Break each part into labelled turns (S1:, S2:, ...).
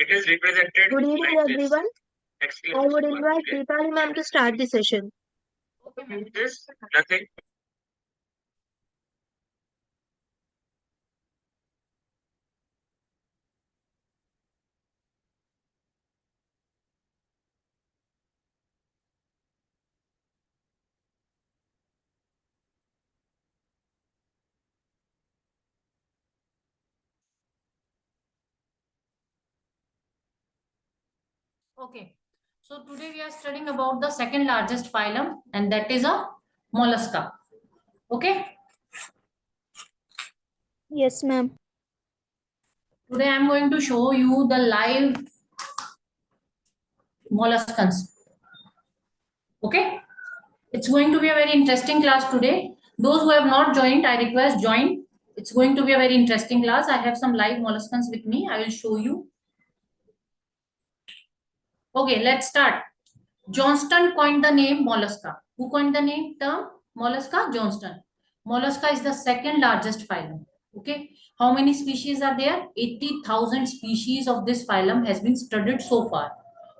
S1: It is represented. Good evening, like everyone. I would invite Deepali ma'am to start the session.
S2: Okay, ma'am.
S1: This nothing.
S2: Okay. So today we are studying about the second largest phylum, and that is a mollusca. Okay.
S1: Yes, ma'am.
S2: Today I am going to show you the live molluscans. Okay. It's going to be a very interesting class today. Those who have not joined, I request join. It's going to be a very interesting class. I have some live molluscans with me. I will show you. Okay, let's start. Johnston coined the name mollusca. Who coined the name term mollusca? Johnston. Mollusca is the second largest phylum. Okay. How many species are there? 80,000 species of this phylum has been studied so far.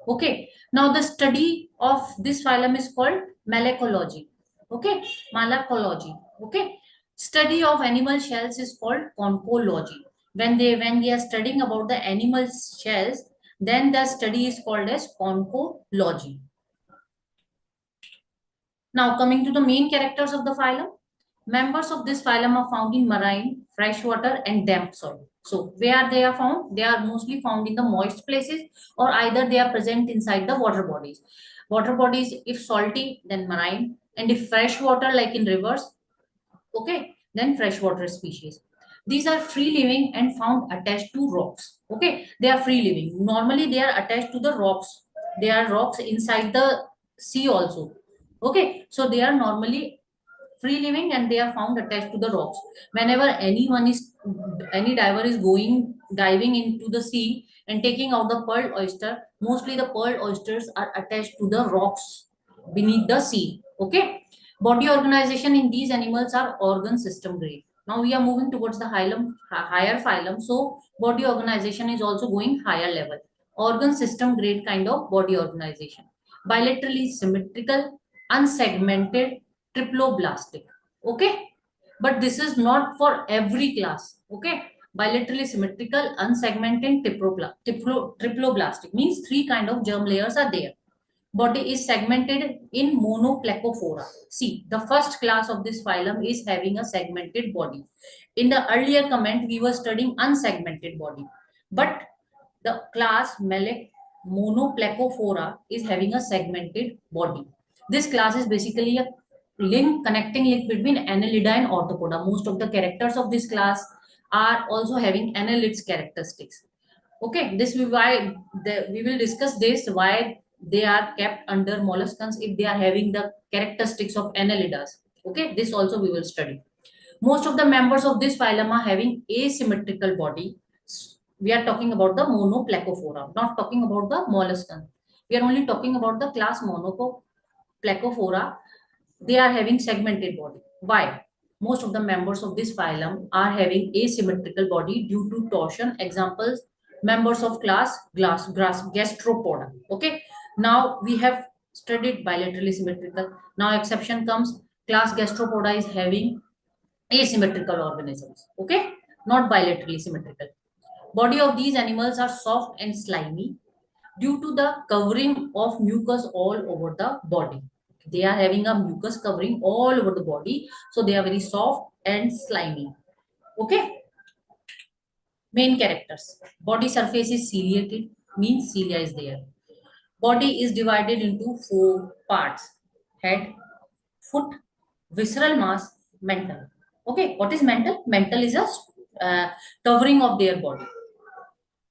S2: Okay. Now the study of this phylum is called malacology. Okay. Malacology. Okay. Study of animal shells is called conchology. When we are studying about the animal shells, then the study is called as conchology. Now, coming to the main characters of the phylum, members of this phylum are found in marine, freshwater, and damp soil. So, where they are found? They are mostly found in the moist places, or either they are present inside the water bodies. Water bodies, if salty, then marine, and if freshwater, like in rivers, okay, then freshwater species. These are free living and found attached to rocks. Okay, they are free living. Normally, they are attached to the rocks. They are rocks inside the sea also. Okay, so they are normally free living and they are found attached to the rocks. Whenever any diver is going diving into the sea and taking out the pearl oyster, mostly the pearl oysters are attached to the rocks beneath the sea. Okay, body organization in these animals are organ system grade. Now we are moving towards the higher phylum, so body organization is also going higher level. Organ system grade kind of body organization. Bilaterally symmetrical, unsegmented, triploblastic. Okay, but this is not for every class. Okay, bilaterally symmetrical, unsegmented, triploblastic means three kind of germ layers are there. Body is segmented in monoplacophora. See, the first class of this phylum is having a segmented body. In the earlier comment, we were studying unsegmented body, but the class monoplacophora is having a segmented body. This class is basically a connecting link between annelida and orthopoda. Most of the characters of this class are also having annelids characteristics. Okay, this we why we will discuss this why they are kept under molluscans if they are having the characteristics of annelidas. Okay, this also we will study. Most of the members of this phylum are having asymmetrical body. We are talking about the monoplacophora, not talking about the molluscan. We are only talking about the class monoplacophora. They are having segmented body. Why? Most of the members of this phylum are having asymmetrical body due to torsion. Examples, members of class grass gastropoda. Okay. Now we have studied bilaterally symmetrical. Now exception comes, class gastropoda is having asymmetrical organisms. Okay. Not bilaterally symmetrical. Body of these animals are soft and slimy due to the covering of mucus all over the body. They are having a mucus covering all over the body, so they are very soft and slimy. Okay. Main characters. Body surface is ciliated, means cilia is there. Body is divided into four parts: head, foot, visceral mass, mental. Okay, what is mental? Mental is a covering of their body.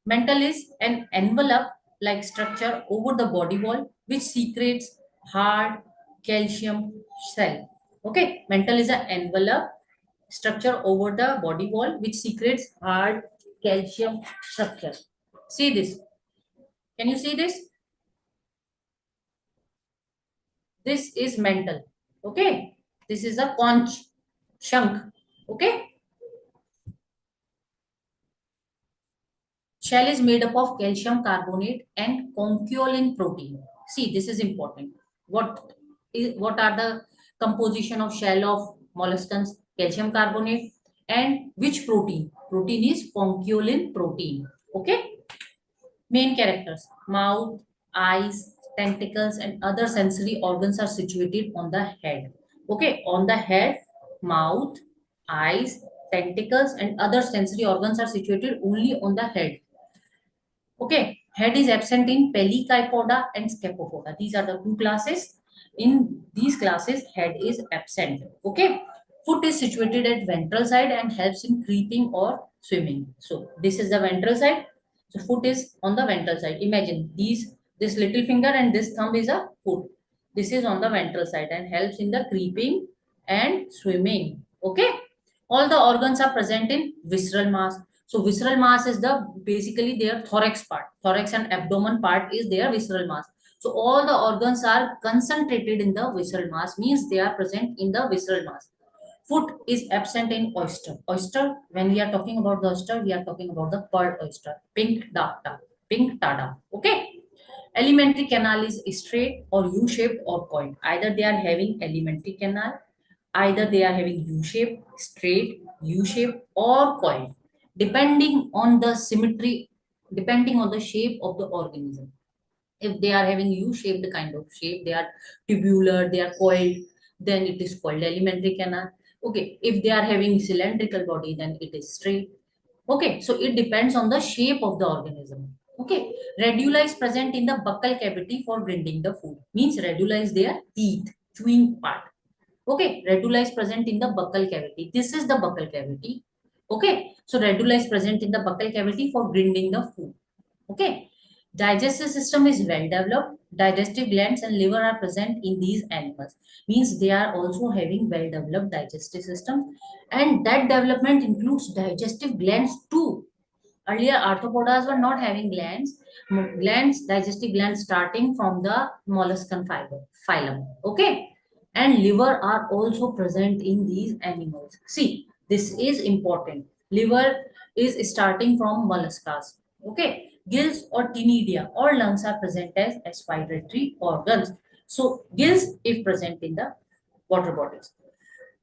S2: Mental is an envelope like structure over the body wall which secretes hard calcium cell. Okay, mental is an envelope structure over the body wall which secretes hard calcium structure. See this. Can you see this? This is mental. Okay, this is a conch chunk. Okay, Shell is made up of calcium carbonate and conchiolin protein. See, this is important. What are the composition of shell of molluscans? Calcium carbonate and which protein? Protein is conchiolin protein. Okay. Main characters: mouth, eyes, tentacles, and other sensory organs are situated on the head. Okay, on the head, mouth, eyes, tentacles, and other sensory organs are situated only on the head. Okay, head is absent in Pelycopoda and Scephalopoda. These are the two classes. In these classes, head is absent. Okay, foot is situated at ventral side and helps in creeping or swimming. So this is the ventral side. So foot is on the ventral side. Imagine this little finger and this thumb is a foot. This is on the ventral side and helps in the creeping and swimming. Okay, all the organs are present in visceral mass. So visceral mass is the basically their thorax part. Thorax and abdomen part is their visceral mass. So all the organs are concentrated in the visceral mass, means they are present in the visceral mass. Foot is absent in oyster. Oyster, when we are talking about the oyster, we are talking about the pearl oyster, pink data, pink tada. Okay. Alimentary canal is straight or U-shaped or coiled. Either they are having alimentary canal, either they are having U-shaped, straight, U-shaped, or coiled, depending on the symmetry, depending on the shape of the organism. If they are having U-shaped kind of shape, they are tubular, they are coiled, then it is called alimentary canal. Okay, if they are having cylindrical body, then it is straight. Okay, so it depends on the shape of the organism. Okay, radula is present in the buccal cavity for grinding the food. Means radula is their teeth, chewing part. Okay, radula is present in the buccal cavity. This is the buccal cavity. Okay, so radula is present in the buccal cavity for grinding the food. Okay, digestive system is well developed. Digestive glands and liver are present in these animals. Means they are also having well developed digestive system, and that development includes digestive glands too. Earlier, arthropodas were not having glands. Glands, digestive glands starting from the molluscan phylum. Okay. And liver are also present in these animals. See, this is important. Liver is starting from molluscas. Okay. Gills or tinidia or lungs are present as expiratory organs. So, gills if present in the water bodies.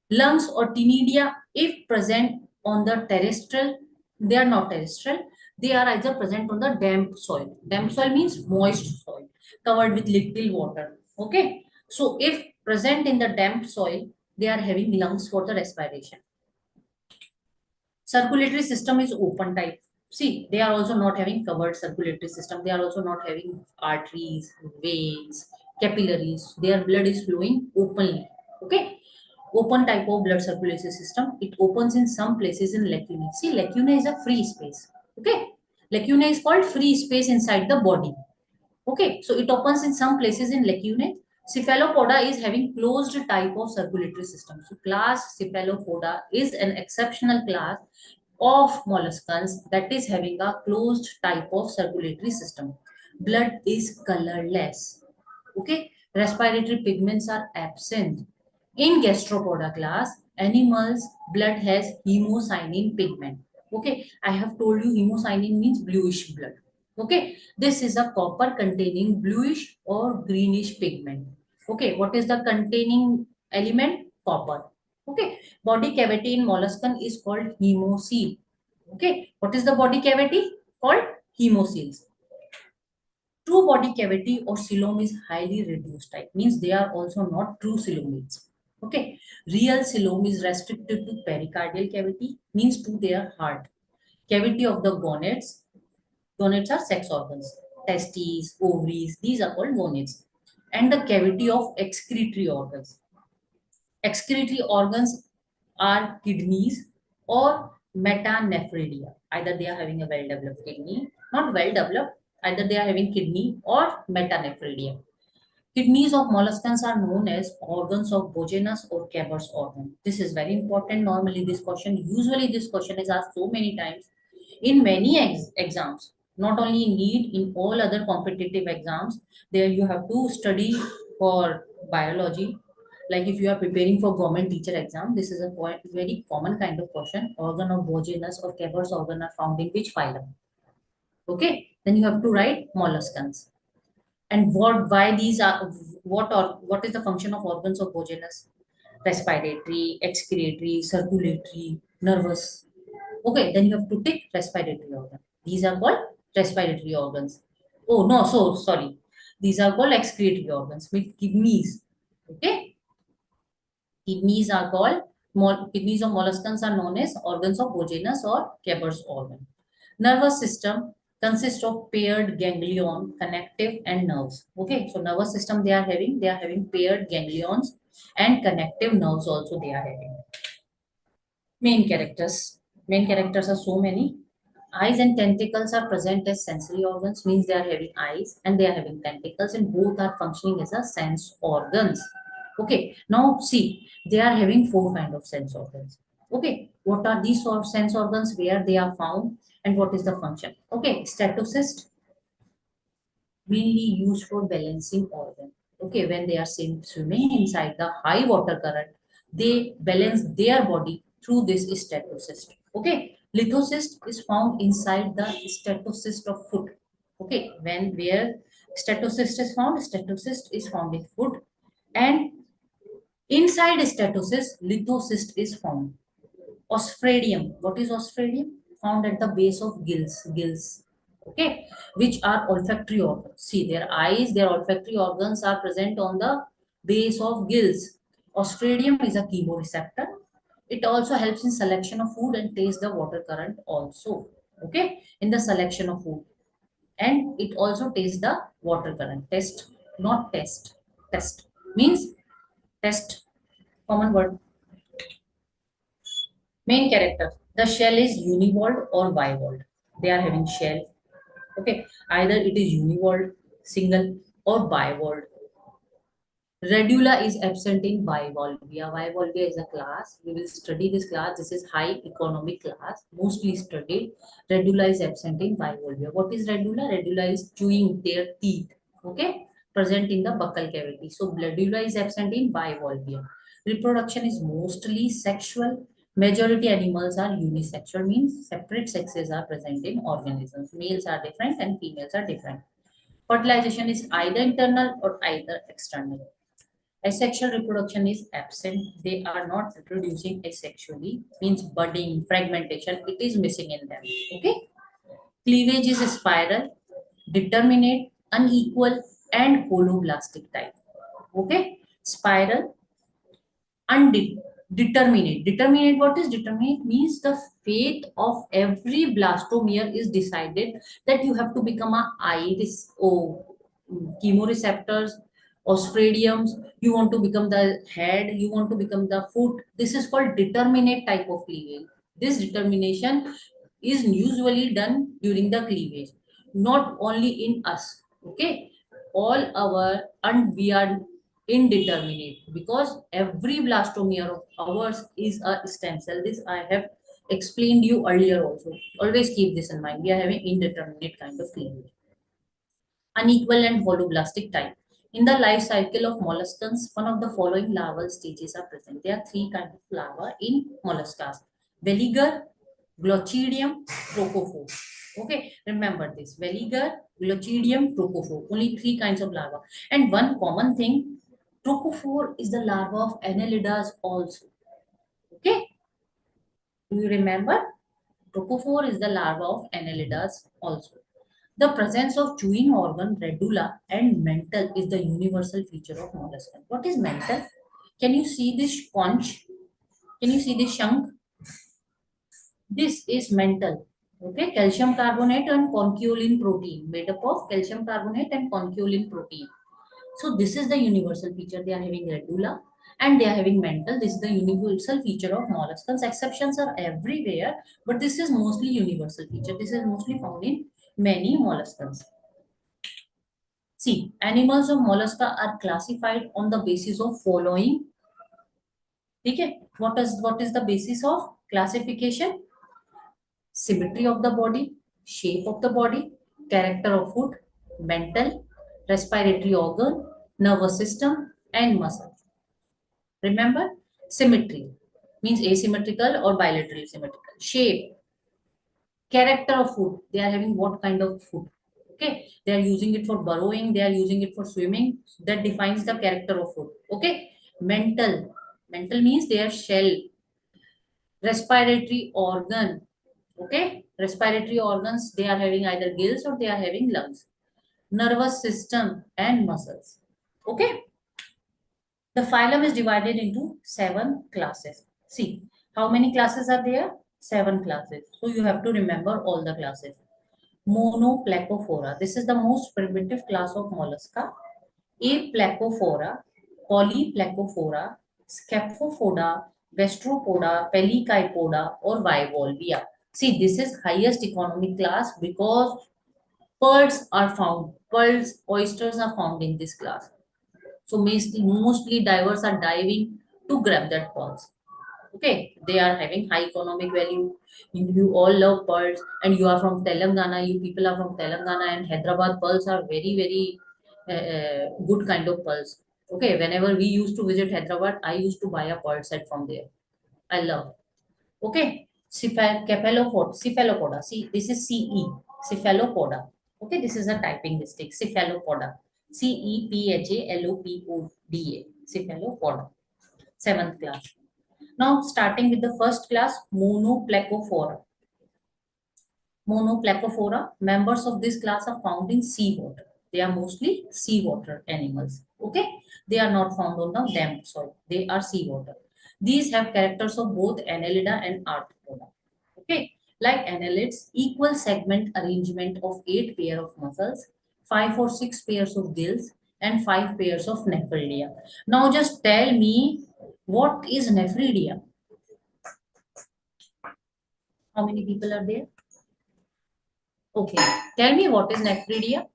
S2: Lungs or tinidia, if present on the terrestrial, they are not terrestrial. They are either present on the damp soil. Damp soil means moist soil covered with little water. Okay. So if present in the damp soil, they are having lungs for the respiration. Circulatory system is open type. See, they are also not having covered circulatory system. They are also not having arteries, veins, capillaries. Their blood is flowing openly. Okay. Open type of blood circulatory system. It opens in some places in lacunae. See, lacunae is a free space. Okay. Lacunae is called free space inside the body. Okay. So it opens in some places in lacunae. Cephalopoda is having closed type of circulatory system. So class Cephalopoda is an exceptional class of molluscans that is having a closed type of circulatory system. Blood is colorless. Okay. Respiratory pigments are absent. In gastropoda class, animals blood has hemocyanin pigment. Okay, I have told you hemocyanin means bluish blood. Okay, this is a copper containing bluish or greenish pigment. Okay, what is the containing element? Copper. Okay, body cavity in molluscan is called hemocoel. Okay, what is the body cavity? Called hemocoels. True body cavity or coelom is highly reduced type, means they are also not true coelomates. Okay, real coelom is restricted to pericardial cavity, means to their heart. Cavity of the gonads. Gonads are sex organs. Testes, ovaries, these are called gonads. And the cavity of excretory organs. Excretory organs are kidneys or metanephridia. Either they are having a well-developed kidney, not well-developed, either they are having kidney or metanephridia. Kidneys of molluscans are known as organs of Bogenus or Caber's organ. This is very important. Normally, usually this question is asked so many times in many exams. Not only in NEET, in all other competitive exams, there you have to study for biology. Like if you are preparing for government teacher exam, this is a very common kind of question. Organ of Bogenus or Caber's organ are found in which phylum? Okay, then you have to write molluscans. And why these are, what is the function of organs of Bogenus? Respiratory, excretory, circulatory, nervous. Okay, then you have to take respiratory organ. These are called respiratory organs. Oh no, so sorry. These are called excretory organs with kidneys. Okay, kidneys are called kidneys of molluscans are known as organs of Bogenus or Keber's organ. Nervous system consists of paired ganglion, connective, and nerves. Okay, so nervous system they are having paired ganglions and connective nerves also they are having. Main characters. Main characters are so many. Eyes and tentacles are present as sensory organs, means they are having eyes and they are having tentacles, and both are functioning as a sense organs. Okay, now see, they are having four kind of sense organs. Okay, what are these sort of sense organs, where they are found, and what is the function? Okay, statocyst, mainly used for balancing organ. Okay, when they are swimming inside the high water current, they balance their body through this statocyst. Okay, lithocyst is found inside the statocyst of foot. Okay, when where statocyst is found in foot, and inside statocyst, lithocyst is found. Ostradium. What is ostradium? Found at the base of gills. Okay, which are olfactory organs. See, their eyes, their olfactory organs are present on the base of gills. Ostradium is a chemoreceptor. It also helps in selection of food and taste the water current also. Okay, in the selection of food, and it also tastes the water current. Test, not test. Test means test. Common word. Main character. The shell is univalve or bivalve. They are having shell. Okay. Either it is univalve, single, or bivalve. Radula is absent in bivalvia. Bivalvia is a class. We will study this class. This is high economic class, mostly studied. Radula is absent in bivalvia. What is radula? Radula is chewing their teeth. Okay, present in the buccal cavity. So radula is absent in bivalvia. Reproduction is mostly sexual. Majority animals are unisexual, means separate sexes are present in organisms. Males are different and females are different. Fertilization is either internal or either external. Asexual reproduction is absent. They are not reproducing asexually, means budding, fragmentation, it is missing in them. Okay. Cleavage is spiral, determinate, unequal, and holoblastic type. Okay. Spiral, undeterminate. Determinate, what is determinate? Means the fate of every blastomere is decided that you have to become a iris or chemoreceptors, ostradiums, you want to become the head, you want to become the foot. This is called determinate type of cleavage. This determination is usually done during the cleavage, not only in us. Okay, all our, and we are indeterminate because every blastomere of ours is a stem cell. This I have explained you earlier also. Always keep this in mind. We are having indeterminate kind of cleavage. Unequal and holoblastic type. In the life cycle of molluscans, one of the following larval stages are present. There are three kinds of larvae in molluscas: veliger, glochidium, trophophore. Okay, remember this: veliger, glochidium, trophophore. Only three kinds of larvae. And one common thing, trophophore is the larva of annelidas also. Okay, do you remember? Trophophore is the larva of annelidas also. The presence of chewing organ, radula, and mental is the universal feature of molluscan. What is mental? Can you see this conch? Can you see this shank? This is mental. Okay, calcium carbonate and conchiolin protein, made up of calcium carbonate and conchiolin protein. So this is the universal feature. They are having radula and they are having mental. This is the universal feature of molluscans. Exceptions are everywhere, but this is mostly universal feature. This is mostly found in many molluscans. See, animals of mollusca are classified on the basis of following. Okay, what is the basis of classification? Symmetry of the body, shape of the body, character of food, mental, respiratory organ, nervous system, and muscle. Remember, symmetry means asymmetrical or bilateral symmetrical. Shape, Character of food, they are having what kind of food. Okay, they are using it for burrowing, they are using it for swimming. That defines the character of food. Okay, mental. Mental means their shell. Respiratory organ. Okay, respiratory organs, they are having either gills or they are having lungs. Nervous system and muscles. Okay, the phylum is divided into 7 classes. See, how many classes are there? 7 classes. So you have to remember all the classes. Monoplacophora. This is the most primitive class of mollusca. Aplacophora, Polyplacophora, Scaphopoda, Gastropoda, Pelycopoda, or Bivalvia. See, this is highest economic class because pearls are found. Pearls, oysters are found in this class. So mostly divers are diving to grab that pearls. Okay, they are having high economic value. You all love pearls, and you are from Telangana. You people are from Telangana, and Hyderabad pearls are very good kind of pearls. Okay, whenever we used to visit Hyderabad, I used to buy a pearl set from there. I love. Okay, cephalopoda. See, this is CE, cephalopoda. Okay, this is a typing mistake. Cephalopoda. Cephalopoda. Cephalopoda. Seventh class. Now, starting with the first class, Monoplacophora. Monoplacophora, members of this class are found in seawater. They are mostly seawater animals. Okay, they are not found on the damp soil. They are seawater. These have characters of both Annelida and Arthropoda. Okay, like annelids, equal segment arrangement of 8 pair of muscles, 5 or 6 pairs of gills, and 5 pairs of nephridia. Now, just tell me what is nephridia? How many people are there? Okay. Tell me what is nephridia?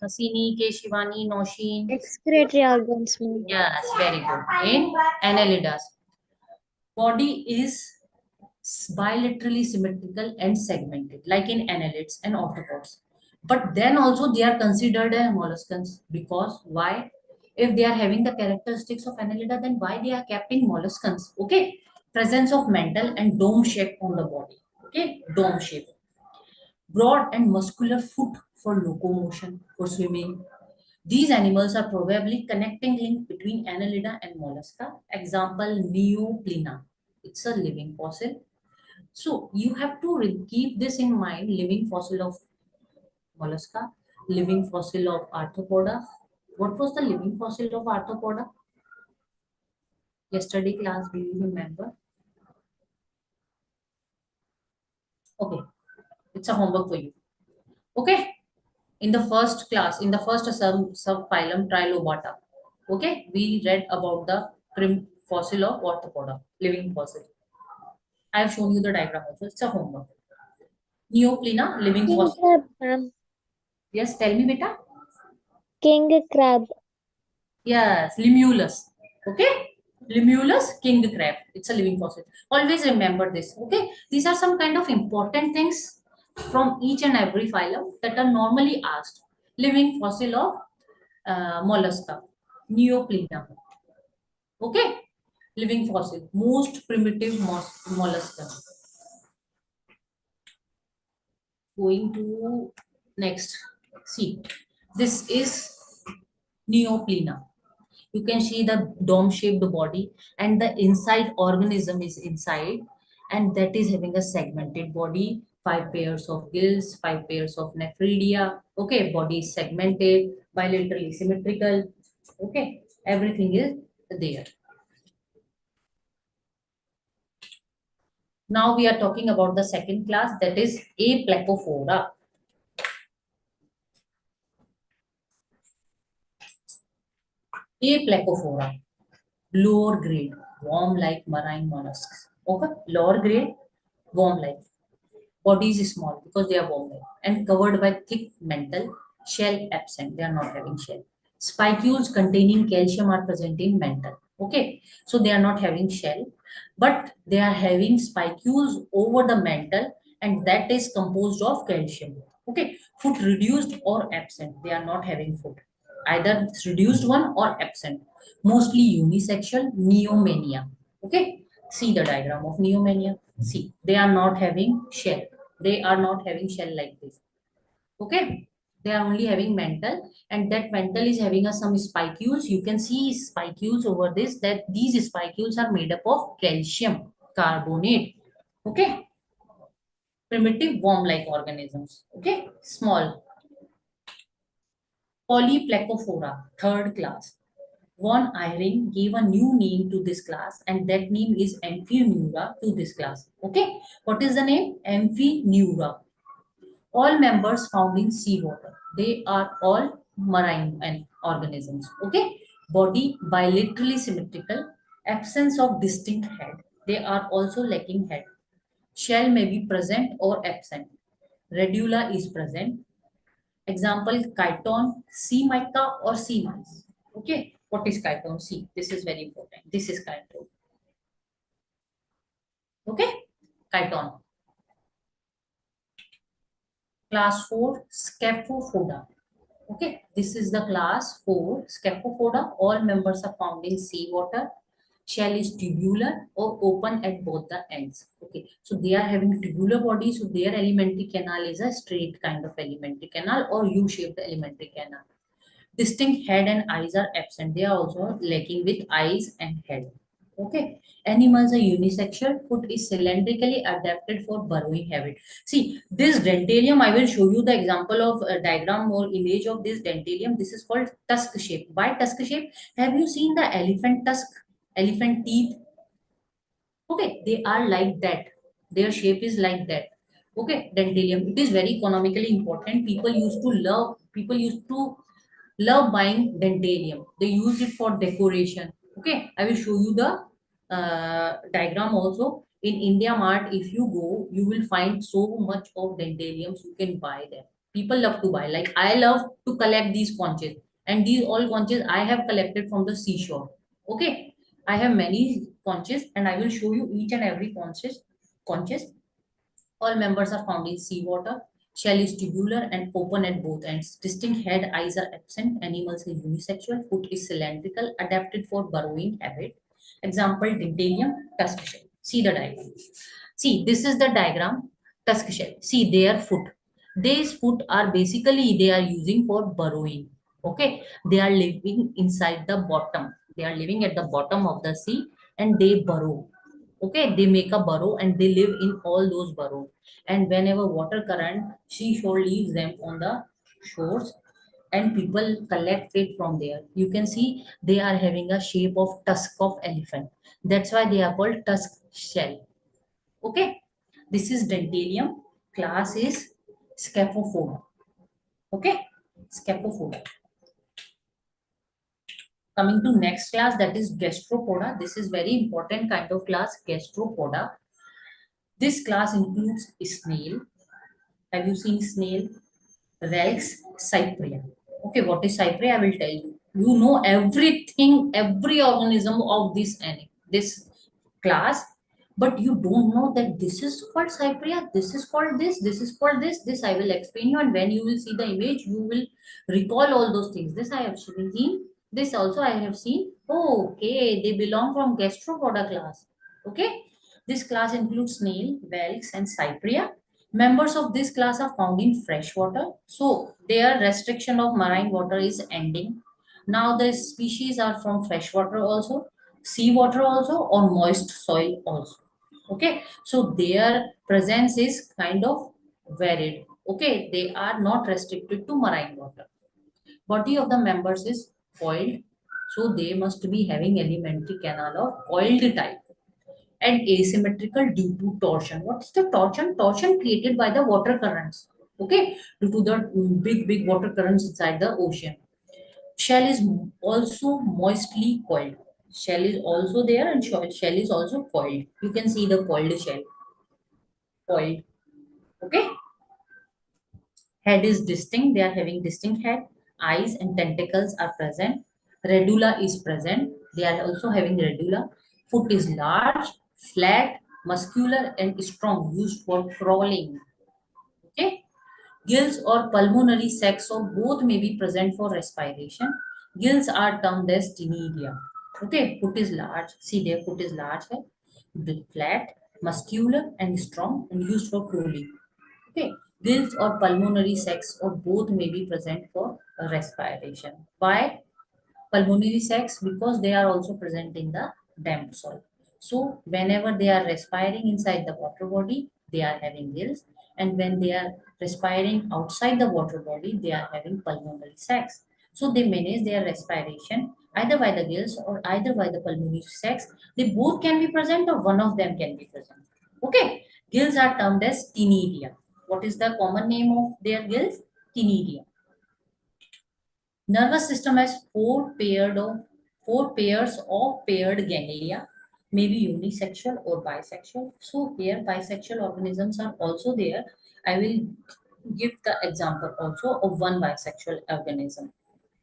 S2: Hasini, Keshivani, Noshin.
S3: Excretory organs, ma'am.
S2: Yes, very good. In Annelidas, body is bilaterally symmetrical and segmented, like in annelids and arthropods. But then also they are considered as molluscans because why? If they are having the characteristics of annelida, then why they are kept in molluscans? Okay, presence of mantle and dome shape on the body. Okay, dome shape. Broad and muscular foot for locomotion, for swimming. These animals are probably connecting link between Annelida and Mollusca. Example, Neoplena. It's a living fossil. So you have to keep this in mind, living fossil of Mollusca, living fossil of Arthropoda. What was the living fossil of Arthropoda? Yesterday class, do you remember? Okay, it's a homework for you. Okay, in the first class, in the first subphylum Trilobata, okay, we read about the fossil of Arthropoda, living fossil. I have shown you the diagram also. It's a homework. Neoplena, living
S3: King
S2: fossil.
S3: crab, ma'am.
S2: Yes, tell me, beta.
S3: King crab.
S2: Yes, Limulus. Okay, Limulus king crab. It's a living fossil. Always remember this. Okay, these are some kind of important things from each and every phylum that are normally asked. Living fossil of mollusca, Neoplena. Okay, living fossil, most primitive mollusca. Going to next. See, this is Neoplena. You can see the dome shaped body, and the inside organism is inside, and that is having a segmented body, 5 pairs of gills, 5 pairs of nephridia. Okay, body is segmented, bilaterally symmetrical. Okay, everything is there. Now we are talking about the second class, that is Aplacophora. Aplacophora, lower grade, worm-like marine mollusks. Okay, lower grade, worm-like. Body is small because they are worm-like and covered by thick mantle, shell absent. They are not having shell. Spicules containing calcium are present in mantle. Okay, so they are not having shell, but they are having spicules over the mantle, and that is composed of calcium. Okay, foot reduced or absent. They are not having foot. Either it's reduced one or absent. Mostly unisexual, neomania. Okay, see the diagram of neomania. See, they are not having shell. They are not having shell like this. Okay, they are only having mantle, and that mantle is having some spicules. You can see spicules over this, that these spicules are made up of calcium carbonate. Okay, primitive worm like organisms. Okay, small. Polyplecophora, third class. Von Eyring gave a new name to this class, and that name is Amphineura to this class. Okay, what is the name? Amphineura. All members found in seawater. They are all marine and organisms. Okay, body bilaterally symmetrical, absence of distinct head. They are also lacking head. Shell may be present or absent. Radula is present. Example, chiton, sea mica or sea mice. Okay, what is chiton? See, this is very important. This is chiton. Okay, chiton. Class 4, Scaphopoda. Okay, this is the class 4, Scaphopoda. All members are found in seawater. Shell is tubular or open at both the ends. Okay, so they are having tubular body, so their alimentary canal is a straight kind of alimentary canal or U-shaped alimentary canal. Distinct head and eyes are absent. They are also lacking with eyes and head. Okay. Animals are unisexual. Foot is cylindrically adapted for burrowing habit. See, this dentalium, I will show you the example of a diagram or image of this dentalium. This is called tusk shape. Why tusk shape? Have you seen the elephant tusk, elephant teeth? Okay, they are like that. Their shape is like that. Okay, dentalium. It is very economically important. People used to love buying dentalium. They use it for decoration. Okay, I will show you the diagram also. In India Mart, if you go, you will find so much of dentaliums you can buy there. People love to buy. Like I love to collect these conches, and these all conches I have collected from the seashore. Okay, I have many conches, and I will show you each and every conches. All members are found in seawater. Shell is tubular and open at both ends. Distinct head, eyes are absent. Animals are unisexual. Foot is cylindrical, adapted for burrowing habit. Example, dentalium, tusk shell. See the diagram. See, this is the diagram, tusk shell. See their foot. These foot are basically they are using for burrowing. Okay, they are living inside the bottom. They are living at the bottom of the sea and they burrow. Okay, they make a burrow and they live in all those burrows. And whenever water current, seashore leaves them on the shores and people collect it from there. You can see they are having a shape of tusk of elephant. That's why they are called tusk shell. Okay, this is dentalium. Class is Scaphopoda. Okay, Scaphopoda. Coming to next class, that is gastropoda. This is very important kind of class, gastropoda. This class includes snail. Have you seen snail? Rex, cypria. Okay, what is cypria? I will tell you. You know everything, every organism of this class, but you don't know that this is called cypria, this is called this is called this. This I will explain you, and when you will see the image, you will recall all those things. This I have seen. This also I have seen. Oh, okay, they belong from gastropoda class. Okay, this class includes snail, whelks, and cypria. Members of this class are found in freshwater, so their restriction of marine water is ending. Now the species are from freshwater also, seawater also, or moist soil also. Okay, so their presence is kind of varied. Okay, they are not restricted to marine water. Body of the members is coiled, so they must be having alimentary canal of coiled type and asymmetrical due to torsion. What is the torsion? Torsion created by the water currents. Okay, due to the big water currents inside the ocean. Shell is also moistly coiled. Shell is also there and shell is also coiled. You can see the coiled shell. Coiled. Okay. Head is distinct. They are having distinct head. Eyes and tentacles are present. Radula is present. They are also having radula. Foot is large, flat, muscular, and strong, used for crawling. Okay. Gills or pulmonary sacs of both may be present for respiration. Gills are termed as ctenidia. Okay, foot is large. See their foot is large, flat, muscular and strong and used for crawling. Okay, gills or pulmonary sacs or both may be present for respiration. Why pulmonary sacs? Because they are also present in the damp soil. So whenever they are respiring inside the water body, they are having gills, and when they are respiring outside the water body, they are having pulmonary sacs. So they manage their respiration either by the gills or either by the pulmonary sacs. They both can be present or one of them can be present. Okay, gills are termed as ctenidia. What is the common name of their gills? Ctenidia. Nervous system has four pairs of paired ganglia, maybe unisexual or bisexual. So here bisexual organisms are also there. I will give the example also of one bisexual organism.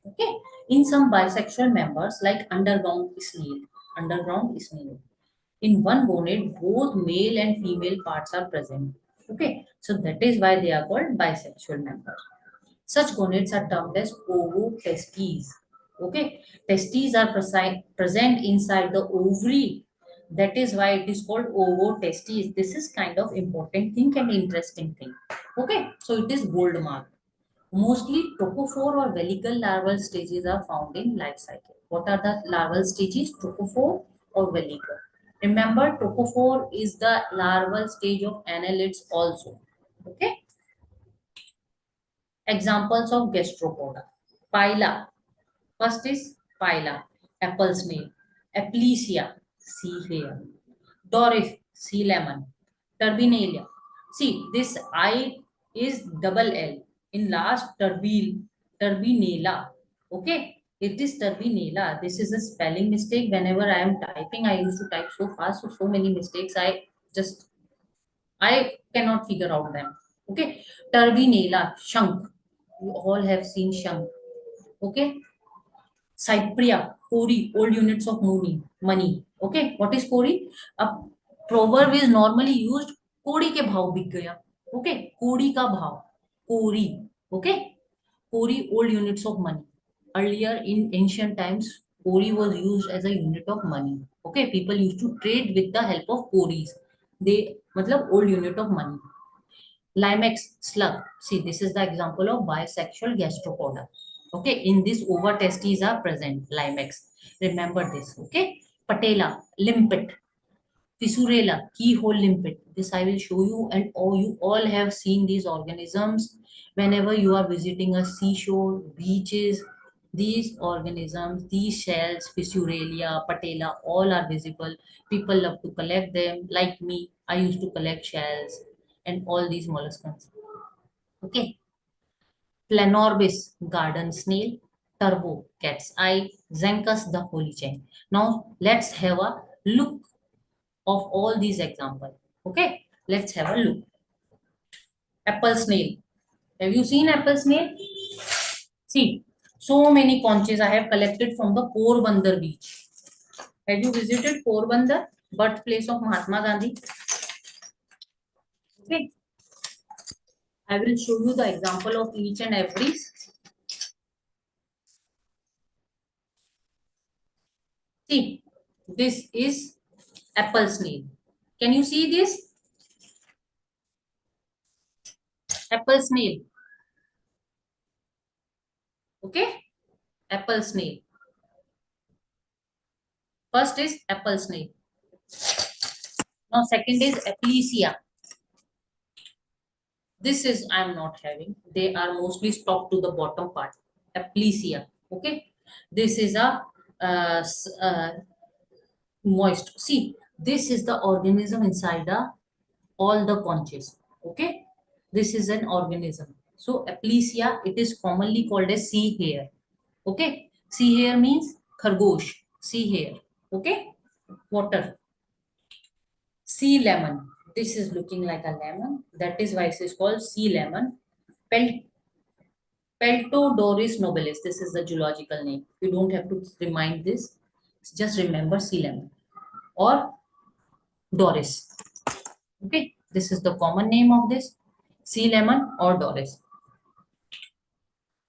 S2: Okay, in some bisexual members like underground snail. In one gonad, both male and female parts are present. Okay, so that is why they are called bisexual members. Such gonads are termed as ovotestes. Okay, testes are present inside the ovary. That is why it is called ovotestes. This is kind of important thing and interesting thing. Okay, so it is gold mark. Mostly trophophore or velicle larval stages are found in life cycle. What are the larval stages? Trophophore or velicle. Remember, trophophore is the larval stage of annelids also. Okay. Examples of gastropoda. Phyla. First is phyla, apple snail. Aplysia, sea hare. Doris, sea lemon. Turbinalia. See, this I is double L. In last, turbinella. Okay, it is turbinella. This is a spelling mistake. Whenever I am typing, I used to type so fast, so many mistakes. Just I cannot figure out them. Okay, turbinella, shank. You all have seen shank. Okay, Cypria, Kori, old units of money. Okay, what is Kori? A proverb is normally used. Kori के भाव बिक गया. Okay, Kori का भाव. Kori. Okay, Kori, old units of money. Earlier in ancient times, Kori was used as a unit of money. Okay, people used to trade with the help of Koris. They, मतलब old unit of money. Limex slug. See, this is the example of bisexual gastropoda. Okay, in this ovotestes are present. Limex. Remember this. Okay. Patella, limpet. Fissurella, keyhole limpet. This I will show you, and you all have seen these organisms whenever you are visiting a seashore, beaches. These organisms, these shells, Fissurella, Patella, all are visible. People love to collect them. Like me, I used to collect shells and all these molluscs. Okay. Planorbis, garden snail. Turbo, cat's eye. Xanthus, the holy chain. Now let's have a look of all these examples. Okay, let's have a look. Apple snail. Have you seen apple snail? See, so many conches I have collected from the Porbandar beach. Have you visited Porbandar, birthplace of Mahatma Gandhi? Okay, I will show you the example of each and every. See, this is apple snail. Can you see this? Apple snail. Okay, apple snail. First is apple snail. Now second is Aplysia. This is I am not having. They are mostly stuck to the bottom part. Aplysia. Okay. This is a moist. See, this is the organism inside all the conches. Okay. This is an organism. So Aplysia, it is commonly called as sea hare. Okay. Sea hare means khargosh. Sea hare. Okay. Water. Sea lemon. This is looking like a lemon. That is why it is called sea lemon. Peltodoris nobilis. This is the zoological name. You don't have to remind this. Just remember sea lemon or Doris. Okay. This is the common name of this sea lemon or Doris.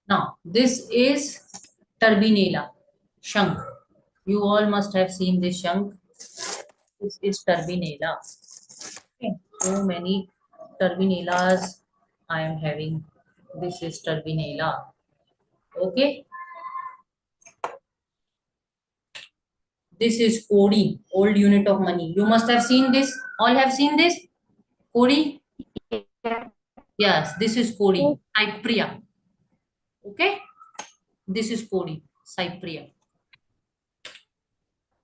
S2: Now, this is Turbinella, shank. You all must have seen this shank. This is Turbinella. Okay, so many turbinellas I am having. This is turbinella. Okay, this is Kodi, old unit of money. You must have seen this. All have seen this. Kodi. Yes, this is Kodi. Cypria. Okay, this is Kodi. Cypria.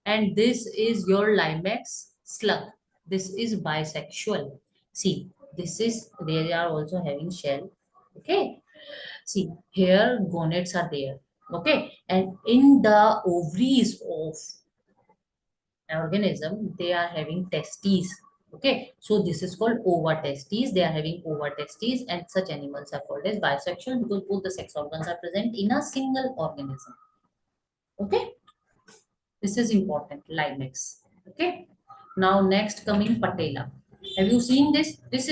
S2: And this is your Limex slug. This is bisexual. See, this is, they are also having shell. Okay, see, here gonads are there. Okay, and in the ovaries of organism, they are having testes. Okay, so this is called ovatestes. They are having ovatestes, and such animals are called as bisexual because both the sex organs are present in a single organism. Okay, this is important, Limex. Okay, now next coming patella. Have you seen this? This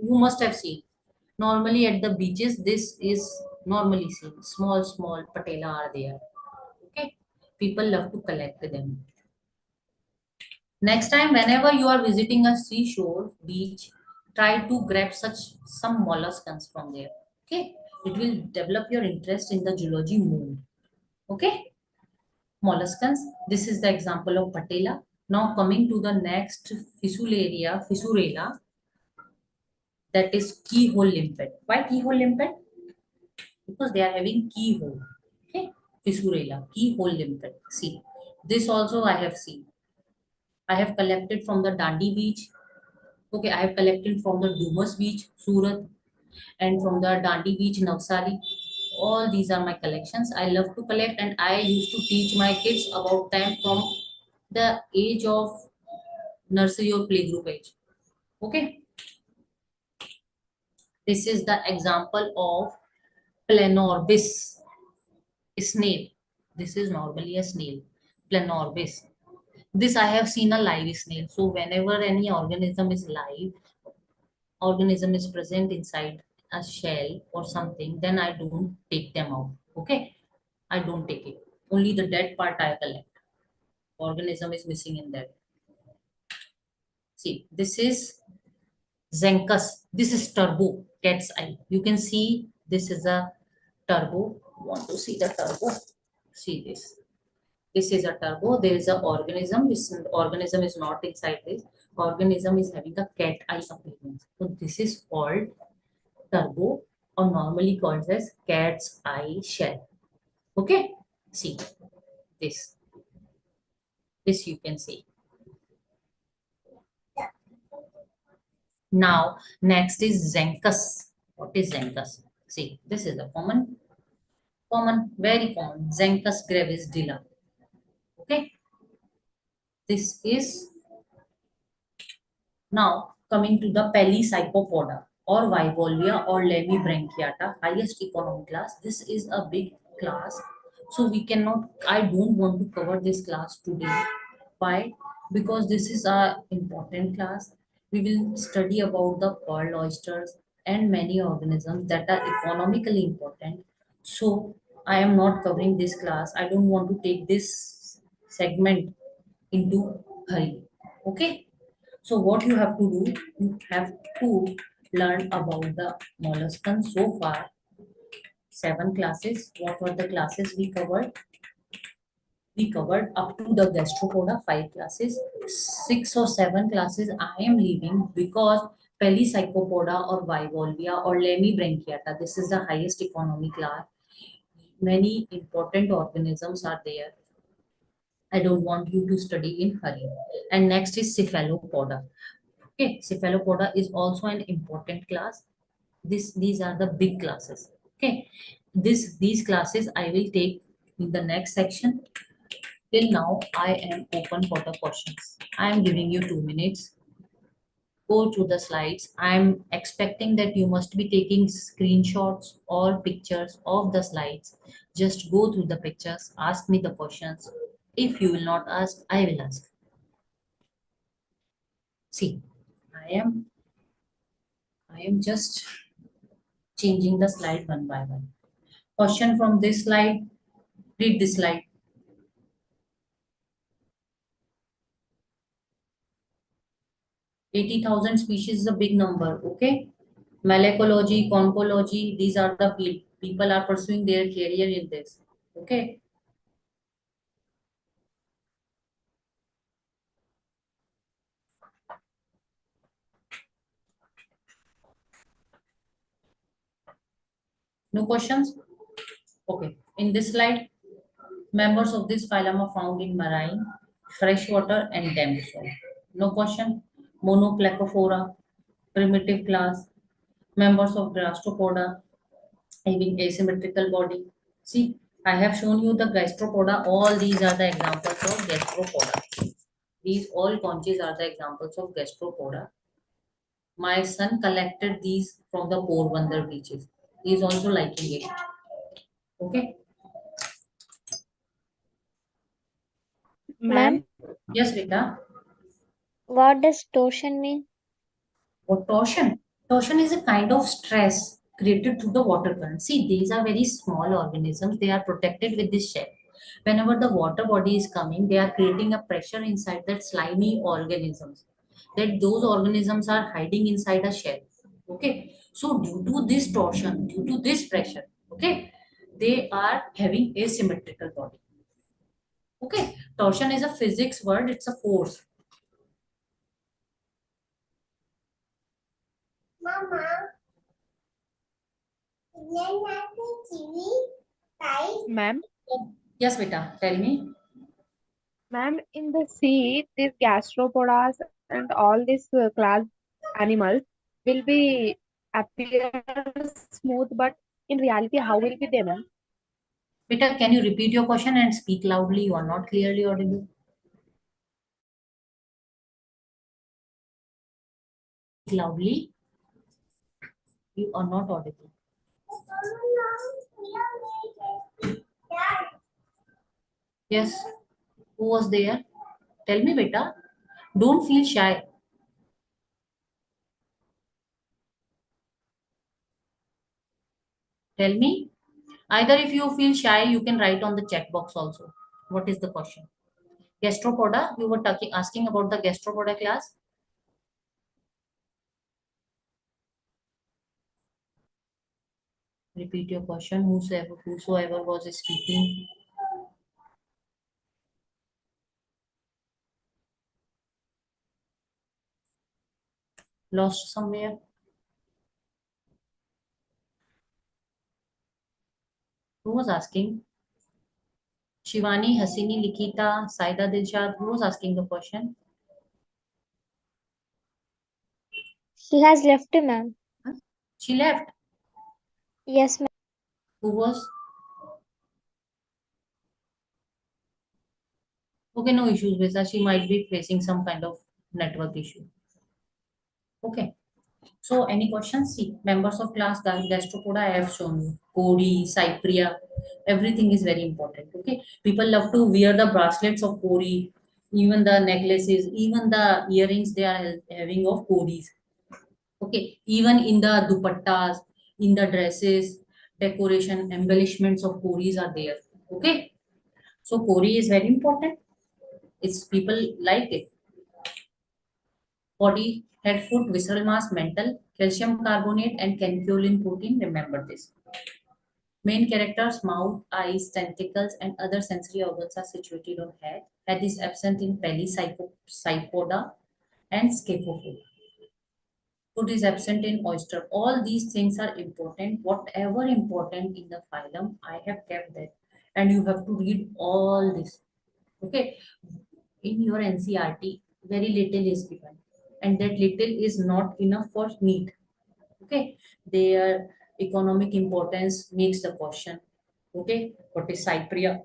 S2: you must have seen. Normally at the beaches, this is normally seen. Small patella are there. Okay, people love to collect them. Next time, whenever you are visiting a seashore beach, try to grab some molluscans from there. Okay, it will develop your interest in the geology more. Okay, molluscans. This is the example of patella. Now coming to the next fissurella, that is keyhole limpet. Why keyhole limpet? Because they are having keyhole. Okay, fissurella, keyhole limpet. See, this also I have seen. I have collected from the Dandi beach. Okay, I have collected from the Dumas beach, Surat, and from the Dandi beach, Navsari. All these are my collections. I love to collect, and I used to teach my kids about them from the age of nursery or playgroup age. Okay, this is the example of Planorbis snail. This is normally a snail, Planorbis. This I have seen a live snail. So whenever any organism is present inside a shell or something, then I don't take them out. Okay, I don't take it. Only the dead part I collect. Organism is missing in that. See, this is Xenchus. This is turbo, cat's eye. You can see this is a turbo. Want to see the turbo? See this. This is a turbo. There is an organism. This organism is not inside this. Organism is having a cat eye appearance. So this is called turbo, or normally called as cat's eye shell. Okay. See this. This you can see. Now, next is Xenchus. What is Xenchus? See, this is a very common, Xenchus gravis dilla. Okay, this is now coming to the Pelecycopoda or Bivalvia or Lemibranchiata, highest economy class. This is a big class, so we cannot. I don't want to cover this class today. Why? Because this is a important class. We will study about the pearl oysters and many organisms that are economically important. So I am not covering this class. I don't want to take this segment into hurry. Okay. So what you have to do, you have to learn about the molluscan. So far, 7 classes. What were the classes we covered? We covered up to the gastropoda 5 classes. 6 or 7 classes I am leaving because Pelecycopoda or Bivalvia or Lemibranchiata, this is the highest economy class. Many important organisms are there. I don't want you to study in hurry. And next is Cephalopoda. Okay, Cephalopoda is also an important class. These are the big classes. Okay, these classes I will take in the next section. Till now, I am open for the questions. I am giving you 2 minutes. Go through the slides. I am expecting that you must be taking screenshots or pictures of the slides. Just go through the pictures, ask me the questions. If you will not ask, I will ask. See, I am just changing the slide one by one. Question from this slide. Read this slide. 80,000 species is a big number. Okay, malacology, conchology, these are the field people are pursuing their career in this. Okay, no questions? Okay, in this slide, members of this phylum are found in marine, freshwater, and damp soil. No question. Monoplacophora, primitive class, members of gastropoda having asymmetrical body. See, I have shown you the gastropoda. All these are the examples of gastropoda. These all conches are the examples of gastropoda. My son collected these from the Porbandar beaches. He is also liking it. Okay.
S3: Ma'am,
S2: Yes, Rita.
S3: what does torsion mean?
S2: What torsion? Torsion is a kind of stress created through the water current. See, these are very small organisms. They are protected with this shell. Whenever the water body is coming, they are creating a pressure inside that slimy organisms. That those organisms are hiding inside a shell. Okay. So due to this torsion, due to this pressure, okay, they are having asymmetrical body. Okay. Torsion is a physics word. It's a force.
S4: Ma'am,
S2: Yes, beta. Tell me.
S4: ma'am, in the sea, these gastropods and all these class animals will be appear smooth, but in reality, how will be they, ma'am?
S2: Peter, can you repeat your question and speak loudly? You are not clearly audible. Loudly, you are not audible. Yes, who was there? Tell me, beta. Don't feel shy. Tell me. Either if you feel shy, you can write on the chat box also. What is the question? Gastropoda. You were talking, asking about the gastropoda class. Repeat your question. Whosoever was speaking. Lost somewhere. Who was asking? Shivani, Hasini, Likita, Saida Dilshad. Who was asking the question?
S3: She has left, ma'am.
S2: She left.
S3: Yes, ma'am.
S2: Who was? Okay, no issues, Visa. She might be facing some kind of network issue. Okay. So, any questions? See, members of class gastropoda I have shown you. Cori, Cypria, everything is very important. Okay. People love to wear the bracelets of Cori, even the necklaces, even the earrings they are having of Coris. Okay. Even in the dupattas, in the dresses, decoration, embellishments of Coris are there. Okay. So, Cori is very important. It's people like it. Body, head, foot, visceral mass, mental, calcium carbonate, and cancellin protein. Remember this. Main characters: mouth, eyes, tentacles, and other sensory organs are situated on head. Head is absent in Pelicypoda and Scaphopoda. Foot is absent in oyster. All these things are important. Whatever important in the phylum, I have kept that, and you have to read all this. Okay, in your NCRT, very little is given, and that little is not enough for NEET. Okay, their economic importance makes the question. Okay, what is Cypria?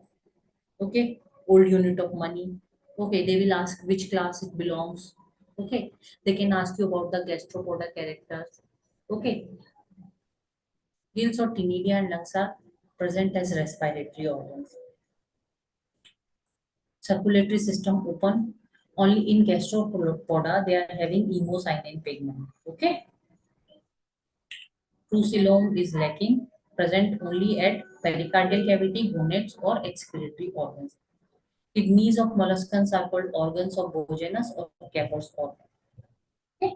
S2: Okay, old unit of money. Okay, they will ask which class it belongs. Okay, they can ask you about the gastropoda characters. Okay, gills or tinidia and lungs are present as respiratory organs. Circulatory system open only in gastropoda. They are having hemocyanin pigment. Okay, Crucilome is lacking, present only at pericardial cavity, gonads, or excretory organs. Kidneys of molluscans are called organs of Bogenus or Capers organ. Okay.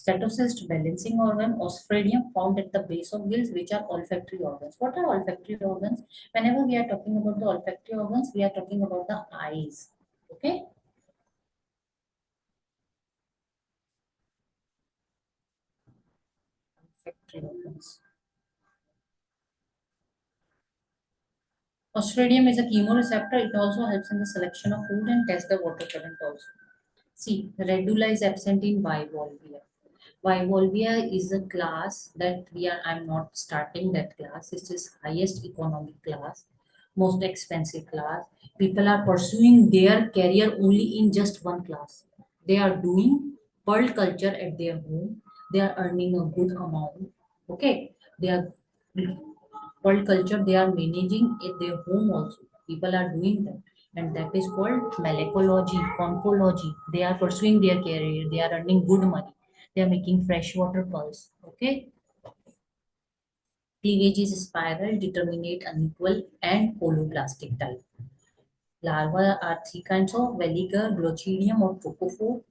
S2: Statocest balancing organ, osphradium found at the base of gills, which are olfactory organs. What are olfactory organs? Whenever we are talking about the olfactory organs, we are talking about the eyes. Okay. Olfactory organs. Ostridium is a chemoreceptor. It also helps in the selection of food and test the water current also. See, radula is absent in bivalvia. Bivalvia is a class that I'm not starting that class. It is highest economic class, most expensive class. People are pursuing their career only in just one class. They are doing pearl culture at their home. They are earning a good amount. Okay, they are world culture they are managing at their home also. People are doing that, and that is called malacology, conchology. They are pursuing their career, they are earning good money, they are making freshwater pearls. Okay. Cleavage is spiral, determinate, unequal, and holoblastic type. Larvae are three kinds of veliger, glochidium, or trophophore.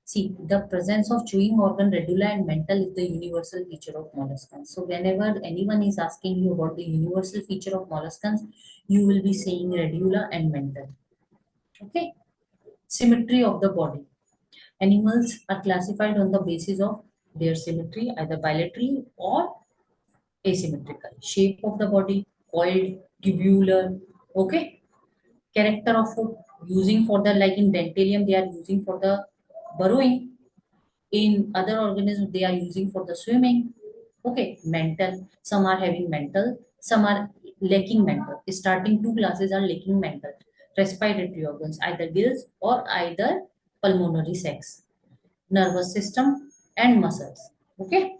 S2: See, the presence of chewing organ, radula, and mental is the universal feature of molluscans. So, whenever anyone is asking you about the universal feature of molluscans, you will be saying radula and mental. Okay. Symmetry of the body. Animals are classified on the basis of their symmetry, either bilaterally or asymmetrical. Shape of the body, coiled, tubular. Okay. Character of foot, using for the, like in dentalium, they are using for the burrowing. In other organisms, they are using for the swimming. Okay. Mental, some are having mental, some are lacking mental. Starting two classes are lacking mental. Respiratory organs, either gills or either pulmonary sacs. Nervous system and muscles. Okay.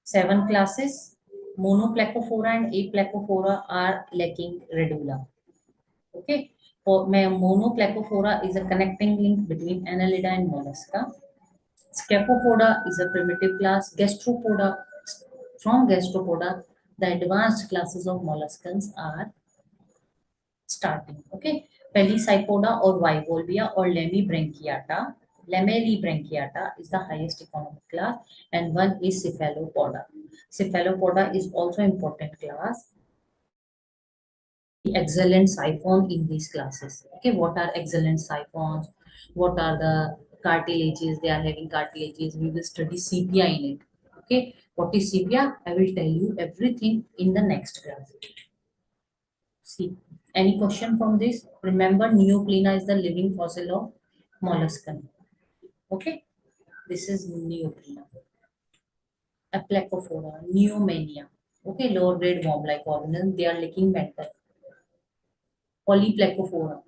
S2: Seven classes. Monoplacophora and aplacophora are lacking radula. Okay. Monoplacophora is a connecting link between Annelida and mollusca. Scapopoda is a primitive class. Gastropoda, from gastropoda, the advanced classes of molluscans are starting. Okay, Pelecypoda or Bivalvia or Lamellibranchiata. Lamellibranchiata is the highest economic class, and one is Cephalopoda. Cephalopoda is also important class. Excellent siphon in these classes. Okay, what are excellent siphons? What are the cartilages? They are having cartilages. We will study sepia in it. Okay, what is sepia? I will tell you everything in the next class. See, any question from this? Remember, neoplena is the living fossil of molluscan. Okay, this is neoplena. Aplacophora, neomania. Okay, lower grade worm-like organisms. They are lacking mental. Polyplacophora.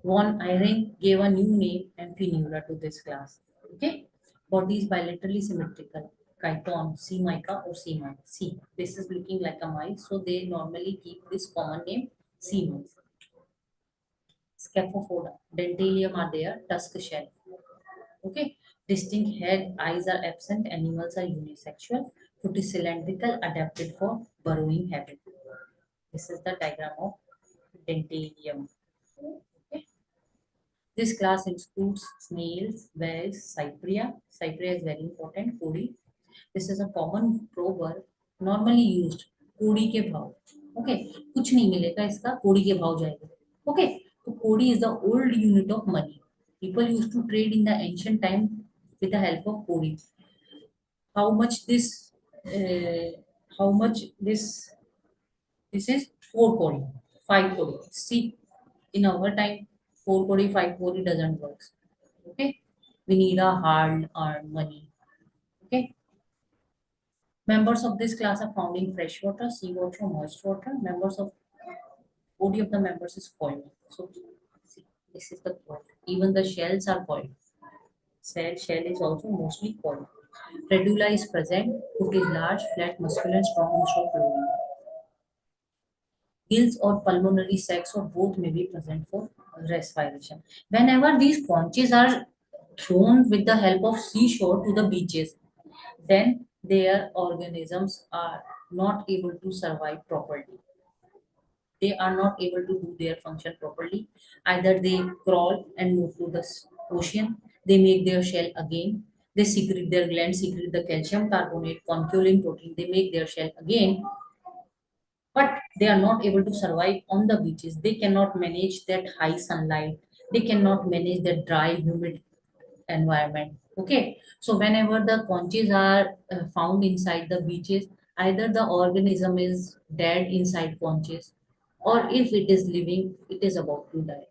S2: Von Eyring gave a new name and phenula to this class. Okay, body is bilaterally symmetrical. Chiton, sea mica or sea mice. See, this is looking like a mice, so they normally keep this common name sea mice. Scaphopoda, dentalium are there, tusk shell. Okay, distinct head, eyes are absent, animals are unisexual. Foot is cylindrical, adapted for burrowing habit. This is the diagram of dentalium. Okay. This class includes snails, whales, cypria. Cypria is very important. Kodi. This is a common proverb normally used. कोड़ी के भाव. Okay. कुछ नहीं मिलेगा इसका, कोड़ी के भाव जाएगा. Okay. So कोड़ी is the old unit of money. People used to trade in the ancient time with the help of कोड़ी. How much this? How much this? This is 4 kodi, 5 kodi. See, in our time, 4 kodi, 5 kodi doesn't work. Okay, we need a hard earned money. Okay, members of this class are found in freshwater, seawater, moist water. Members of body of the members is coiled. So, see, this is the coil. Even the shells are coiled. Shell is also mostly coiled. Radula is present. Foot is large, flat, muscular, and strong most of flowing. Gills or pulmonary sacs or both may be present for respiration. Whenever these conches are thrown with the help of seashore to the beaches, then their organisms are not able to survive properly. They are not able to do their function properly. Either they crawl and move to the ocean, they make their shell again, They secrete, their glands secrete the calcium carbonate, concholine protein. They make their shell again, but they are not able to survive on the beaches. They cannot manage that high sunlight. They cannot manage that dry, humid environment. Okay, so whenever the conches are found inside the beaches, either the organism is dead inside conches, or if it is living, it is about to die.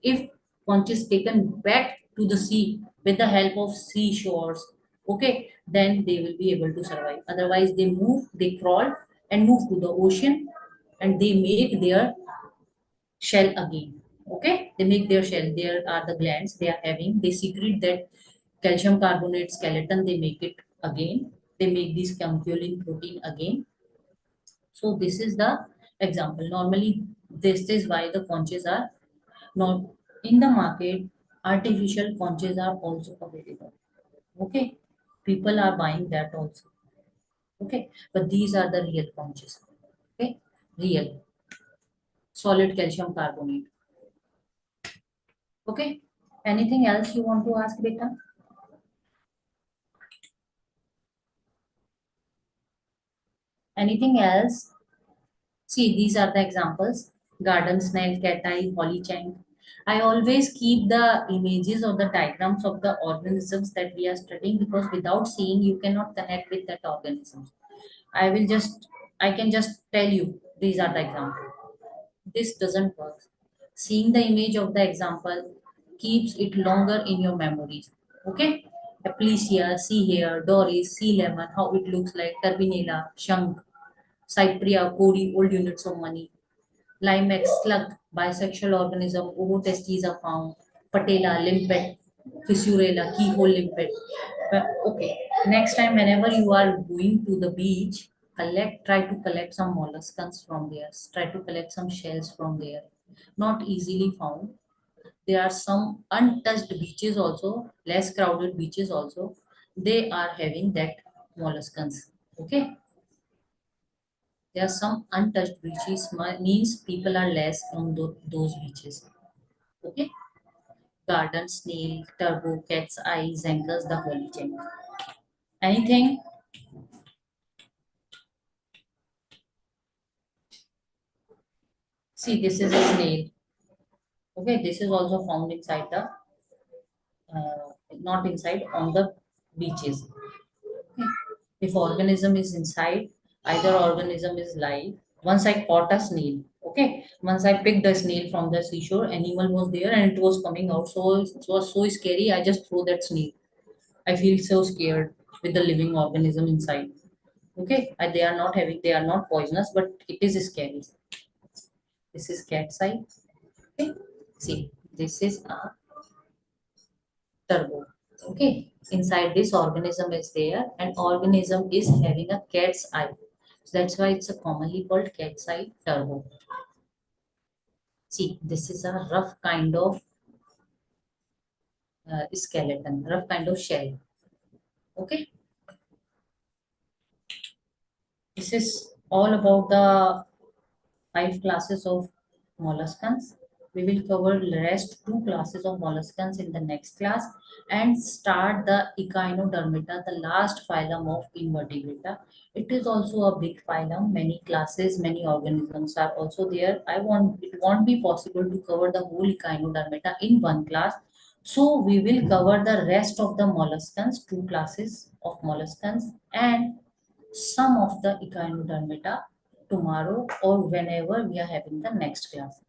S2: If conch is taken back to the sea with the help of seashores, okay, then they will be able to survive. Otherwise, they move, they crawl and move to the ocean, and they make their shell again. Okay, they make their shell. There are the glands they are having. They secrete that calcium carbonate skeleton. They make it again. They make this concholine protein again. So this is the example. Normally, this is why the conches are not in the market. Artificial conches are also available. Okay, people are buying that also. Okay, but these are the real conches. Okay, real solid calcium carbonate. Okay, anything else you want to ask, Beta? Anything else? See, these are the examples: garden snail, cat eye, hollychank. I always keep the images or the diagrams of the organisms that we are studying, because without seeing, you cannot connect with that organism. I can just tell you these are the examples. This doesn't work. Seeing the image of the example keeps it longer in your memories. Okay? Aplysia, sea hare, Doris, sea lemon, how it looks like, Turbinella, Shank, Cypria, Cody, old units of money, Limex, slug, bisexual organism, ovotestes are found, Patella, limpet, Fissurella, keyhole limpet. Okay, next time whenever you are going to the beach, try to collect some molluscans from there. Try to collect some shells from there. Not easily found. There are some untouched beaches also, less crowded beaches also. They are having that molluscans. Okay, there are some untouched beaches, means people are less on those beaches. Okay, garden snail, turbo, cat's eye, zancas, the holy chain. Anything? See, this is a snail. Okay, this is also found inside the, not inside, on the beaches. Okay. If organism is inside, either organism is live. Once I caught a snail. Okay, once I picked the snail from the seashore, animal was there and it was coming out. So it was so scary. I just threw that snail. I feel so scared with the living organism inside. Okay, they are not having, they are not poisonous, but it is scary. This is cat's eye. Okay, see, this is a turbo. Okay, inside this organism is there, and organism is having a cat's eye. So that's why it's a commonly called cat's eye turbo. See, this is a rough kind of skeleton, rough kind of shell. Okay, this is all about the 5 classes of molluscans. We will cover the rest 2 classes of molluscans in the next class and start the Echinodermata, the last phylum of invertebrata. It is also a big phylum. Many classes, many organisms are also there. It won't be possible to cover the whole Echinodermata in one class. So we will cover the rest of the molluscans, 2 classes of molluscans, and some of the echinodermata tomorrow or whenever we are having the next class.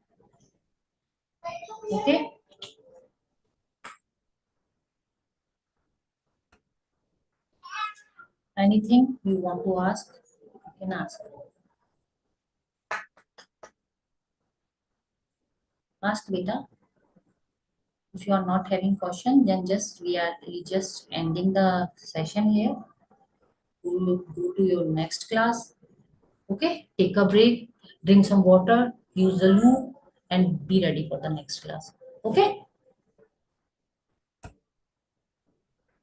S2: Okay. Anything you want to ask, you can ask. Ask, beta. If you are not having question, then we just ending the session here. Go to your next class. Okay. Take a break, drink some water, use the loo, and be ready for the next class. Okay.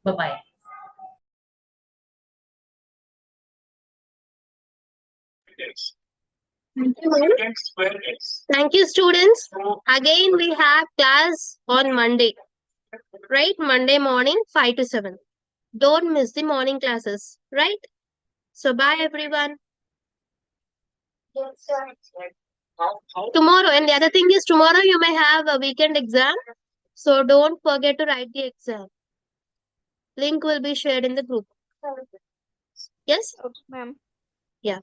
S2: Bye bye.
S1: Thank you, ma'am. Thank you, students. Again, we have class on Monday, right? Monday morning, 5 to 7. Don't miss the morning classes, right? So bye everyone. Tomorrow, and the other thing is tomorrow you may have a weekend exam. So don't forget to write the exam. Link will be shared in the group. Yes?
S3: Ma'am.
S1: Yeah.